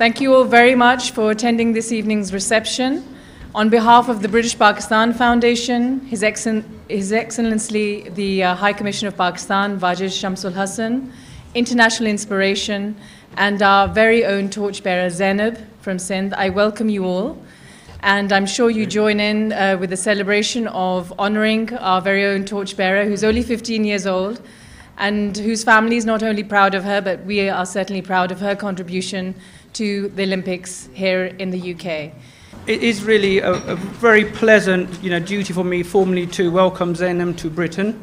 Thank you all very much for attending this evening's reception. On behalf of the British Pakistan Foundation, His Excellency the High Commissioner of Pakistan, Wajid Shamsul Hassan, International Inspiration, and our very own torchbearer Zainab from Sindh, I welcome you all. And I'm sure you join in with the celebration of honoring our very own torchbearer, who's only 15 years old, and whose family is not only proud of her, but we are certainly proud of her contribution to the Olympics here in the UK. It is really a very pleasant, duty for me formally to welcome Zainab to Britain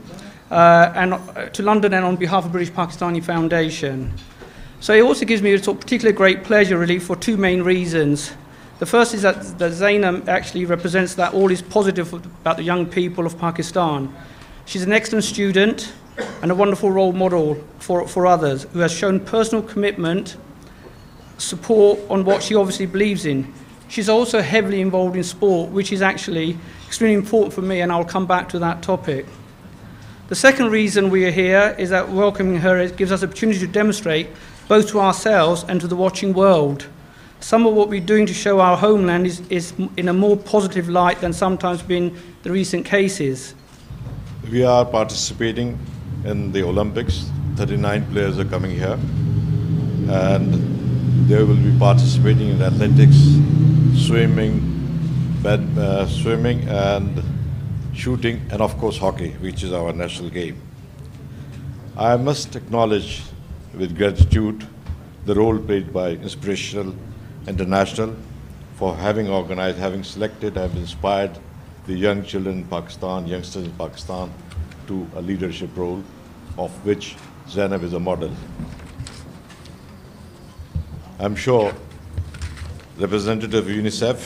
and to London, and on behalf of British Pakistani Foundation. So it also gives me a particular great pleasure, really, for two main reasons. The first is that Zainab actually represents that all is positive about the young people of Pakistan. She's an excellent student and a wonderful role model for others, who has shown personal commitment, support on what she obviously believes in. She's also heavily involved in sport, which is actually extremely important for me, and I'll come back to that topic. The second reason we are here is that welcoming her gives us the opportunity to demonstrate, both to ourselves and to the watching world, some of what we're doing to show our homeland is in a more positive light than sometimes been the recent cases. We are participating in the Olympics. 39 players are coming here, and they will be participating in athletics, swimming, swimming and shooting, and of course hockey, which is our national game. I must acknowledge with gratitude the role played by Inspirational International for having organized, having selected, have inspired the young children in Pakistan, youngsters in Pakistan, to a leadership role, of which Zainab is a model. I'm sure representative of UNICEF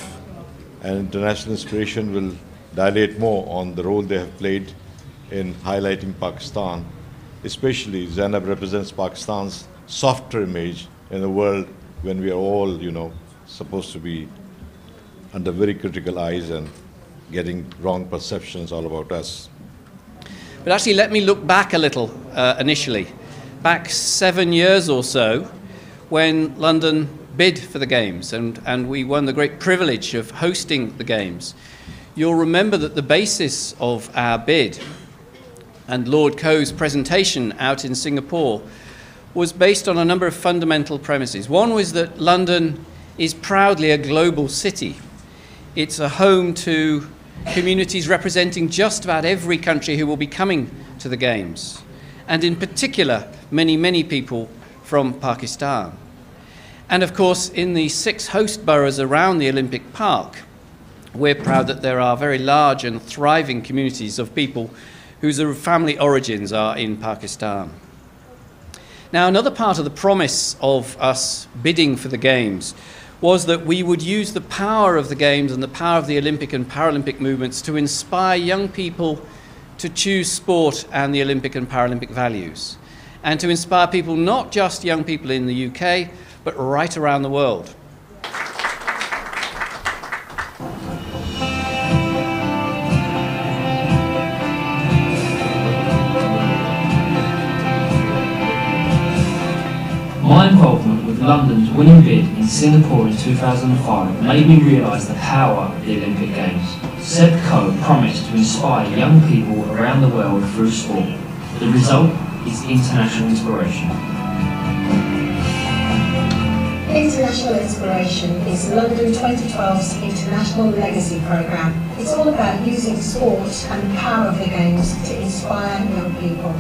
and International Inspiration will dilate more on the role they have played in highlighting Pakistan. Especially, Zainab represents Pakistan's softer image in the world when we are all, supposed to be under very critical eyes and getting wrong perceptions all about us. But actually, let me look back a little initially. Back 7 years or so, when London bid for the Games, and we won the great privilege of hosting the Games. You'll remember that the basis of our bid and Lord Coe's presentation out in Singapore was based on a number of fundamental premises. One was that London is proudly a global city. It's a home to communities representing just about every country who will be coming to the Games, and in particular, many, many people from Pakistan. And of course, in the 6 host boroughs around the Olympic Park, we're proud that there are very large and thriving communities of people whose family origins are in Pakistan. Now, another part of the promise of us bidding for the Games was that we would use the power of the Games and the power of the Olympic and Paralympic movements to inspire young people to choose sport and the Olympic and Paralympic values, and to inspire people, not just young people in the UK, but right around the world. My involvement with London's winning bid in Singapore in 2005 made me realise the power of the Olympic Games. Said Coe promised to inspire young people around the world through sport. The result is international inspiration. International Inspiration is London 2012's International Legacy Programme. It's all about using sport and the power of the Games to inspire young people.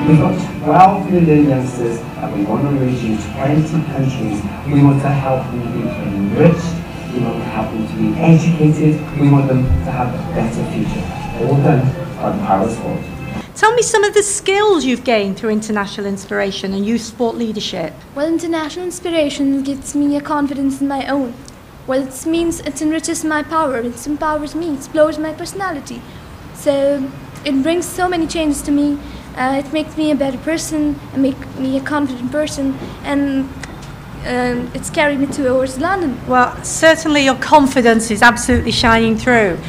We've got 12 million youngsters and we want to reach in 20 countries. We want to help them be enriched, we want to help them to be educated, we want them to have a better future. All done by the power of sport. Tell me some of the skills you've gained through International Inspiration and youth sport leadership. Well, International Inspiration gives me a confidence in my own. Well, it means it enriches my power, it empowers me, it explores my personality. So it brings so many changes to me. It makes me a better person, and make me a confident person, and it's carried me towards London. Well, certainly your confidence is absolutely shining through.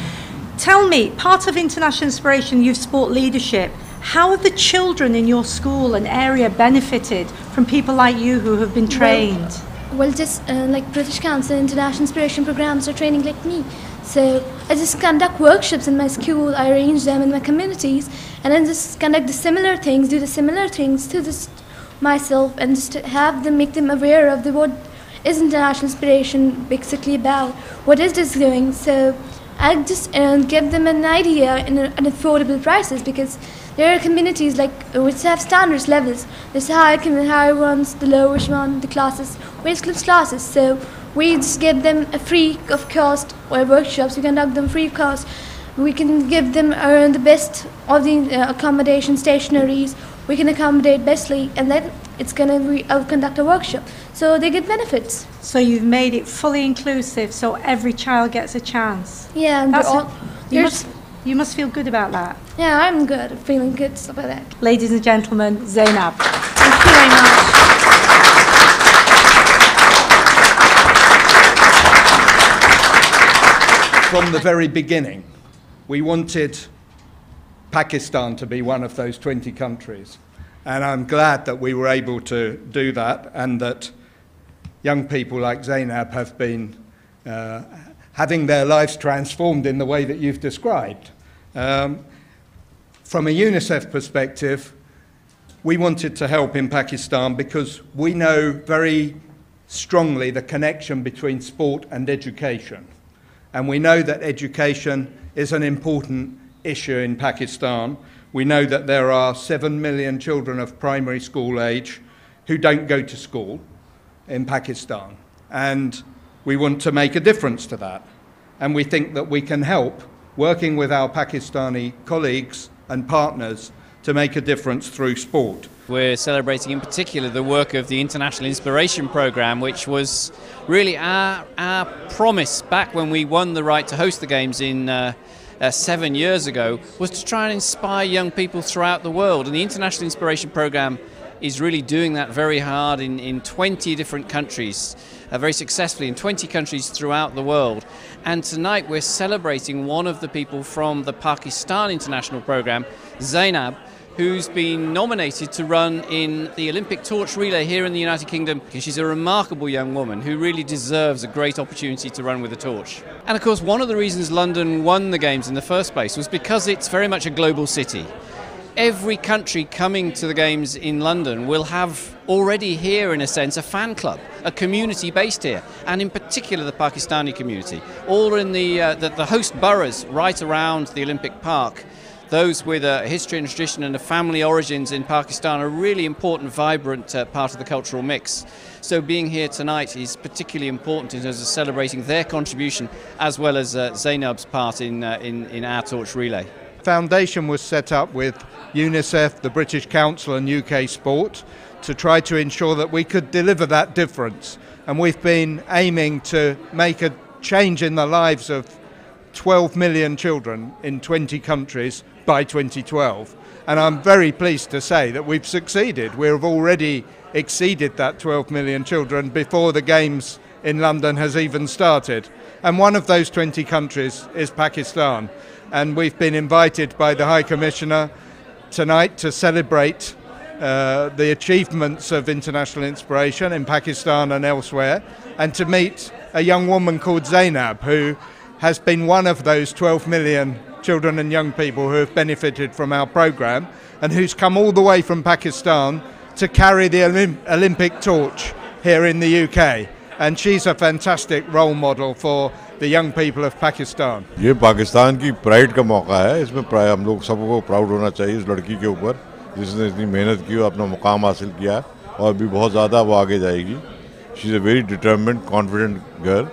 Tell me, part of International Inspiration Youth Sport Leadership, How have the children in your school and area benefited from people like you who have been trained? Well, just like British Council International Inspiration Programs are training like me. So I just conduct workshops in my school, I arrange them in my communities, and then just conduct the similar things, do the similar things to this myself, and just have them, make them aware of what is international inspiration basically about, what is this doing. So I just give them an idea in an affordable prices, because there are communities like which have standards levels. There's higher ones, the lowest one, the classes, wage classes. So we just give them a free of cost or workshops. We conduct them free of cost. We can give them the best of the accommodation stationaries. We can accommodate bestly, and then it's I'll conduct a workshop. So they get benefits. So you've made it fully inclusive, so every child gets a chance. Yeah, and you must feel good about that. Yeah, I'm good. I'm feeling good about that. Ladies and gentlemen, Zainab. Thank you very much. From the very beginning, we wanted Pakistan to be one of those 20 countries. And I'm glad that we were able to do that, and that young people like Zainab have been having their lives transformed in the way that you've described. From a UNICEF perspective, we wanted to help in Pakistan because we know very strongly the connection between sport and education. And we know that education is an important issue in Pakistan. We know that there are 7 million children of primary school age who don't go to school in Pakistan. And we want to make a difference to that. And we think that we can help, working with our Pakistani colleagues and partners, to make a difference through sport. We're celebrating in particular the work of the International Inspiration Programme, which was really our promise back when we won the right to host the Games in 7 years ago, was to try and inspire young people throughout the world. And the International Inspiration Programme is really doing that very hard in 20 different countries, very successfully in 20 countries throughout the world. And tonight we're celebrating one of the people from the Pakistan International Programme, Zainab, who's been nominated to run in the Olympic torch relay here in the United Kingdom. She's a remarkable young woman who really deserves a great opportunity to run with a torch. And of course, one of the reasons London won the Games in the first place was because it's very much a global city. Every country coming to the Games in London will have already here, in a sense, a fan club, a community based here, and in particular the Pakistani community. All in the host boroughs right around the Olympic Park. Those with a history and tradition and a family origins in Pakistan are a really important, vibrant part of the cultural mix. So being here tonight is particularly important in terms of celebrating their contribution, as well as Zainab's part in our torch relay. Foundation was set up with UNICEF, the British Council and UK Sport to try to ensure that we could deliver that difference. And we've been aiming to make a change in the lives of 12 million children in 20 countries by 2012. And I'm very pleased to say that we've succeeded. We've already exceeded that 12 million children before the Games in London has even started. And one of those 20 countries is Pakistan. And we've been invited by the High Commissioner tonight to celebrate the achievements of international inspiration in Pakistan and elsewhere, and to meet a young woman called Zainab, who has been one of those 12 million children and young people who have benefited from our programme, and who's come all the way from Pakistan to carry the Olympic torch here in the UK. And she's a fantastic role model for the young people of Pakistan. ये पाकिस्तान की pride का मौका है, इसमें हम लोग सबको proud होना चाहिए इस लड़की के ऊपर जिसने इतनी मेहनत की और अपना मुकाम हासिल किया और भी बहुत ज़्यादा वो आगे जाएगी. She is a very determined, confident girl.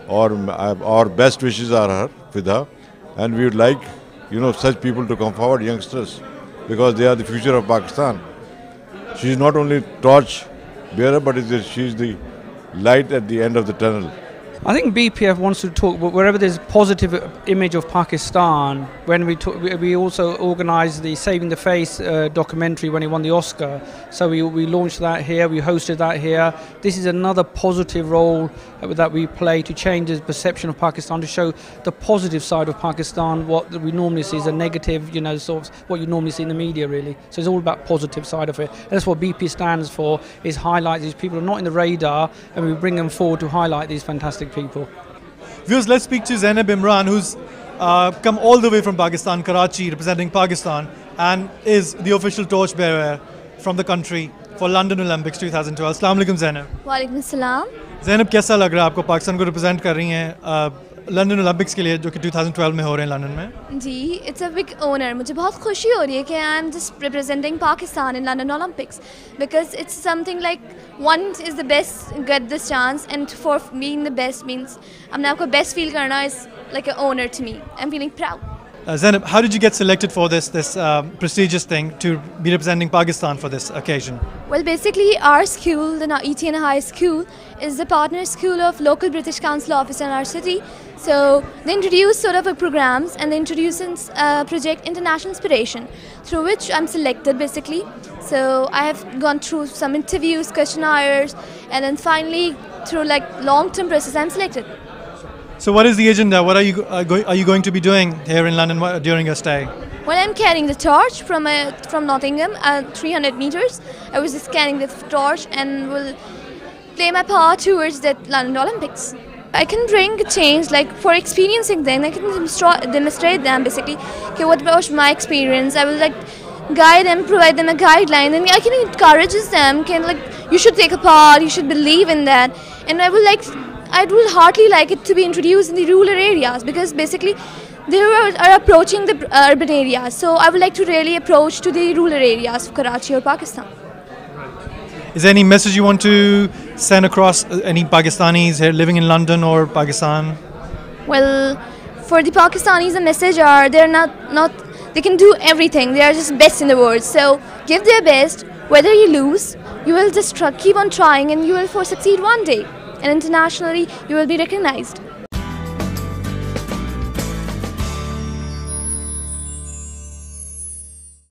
Or our best wishes are her with her, and we would like, such people to come forward, youngsters, because they are the future of Pakistan. She is not only torch bearer, but she is the light at the end of the tunnel. I think BPF wants to talk wherever there's positive image of Pakistan. When we also organised the Saving the Face documentary when he won the Oscar. So we launched that here, we hosted that here. This is another positive role that we play to change the perception of Pakistan, to show the positive side of Pakistan, what we normally see is a negative, you know, sort of what you normally see in the media really. So it's all about positive side of it. And that's what BP stands for, is highlight these people who are not in the radar, and we bring them forward to highlight these fantastic people. Viewers, let's speak to Zainab Imran, who's come all the way from Pakistan, Karachi, representing Pakistan, and is the official torchbearer from the country for London Olympics 2012. Assalamu alaikum, Zainab. Walaikum salam. Zainab, कैसा लग रहा है आपको पाकिस्तान को represent कर रही हैं London Olympics के लिए जो कि 2012 में हो रहे हैं लंदन में? जी, इट्स अ बिग ऑनर. मुझे बहुत खुशी हो रही है कि I am just representing Pakistan in London Olympics because it's something like one is the best get this chance and for being the best means अपने आप को बेस्ट फील करना is like a honour to me. I am feeling proud. Zainab, how did you get selected for this prestigious thing to be representing Pakistan for this occasion? Well, basically our school, the ETN High School, is the partner school of local British Council office in our city. So they introduce sort of programs, and they introduce a project International Inspiration, through which I'm selected basically. So I have gone through some interviews, questionnaires, and then finally through like long-term process I'm selected. So what is the agenda? What are you going to be doing here in London during your stay? Well, I'm carrying the torch from Nottingham, 300 meters. I was just carrying the torch and will play my part towards the London Olympics. I can bring a change, like for experiencing them, I can demonstrate them basically. Okay, what was my experience? I will like guide them, provide them a guideline, and I can encourage them. Can like you should take a part, you should believe in that, and I would hardly like it to be introduced in the rural areas because basically they are approaching the urban areas. So I would like to really approach to the rural areas of Karachi or Pakistan. Is there any message you want to send across any Pakistanis here living in London or Pakistan? Well, for the Pakistanis, the message are they're not they can do everything. They are just best in the world. So give their best. Whether you lose, you will just keep on trying, and you will succeed one day. And internationally, you will be recognized.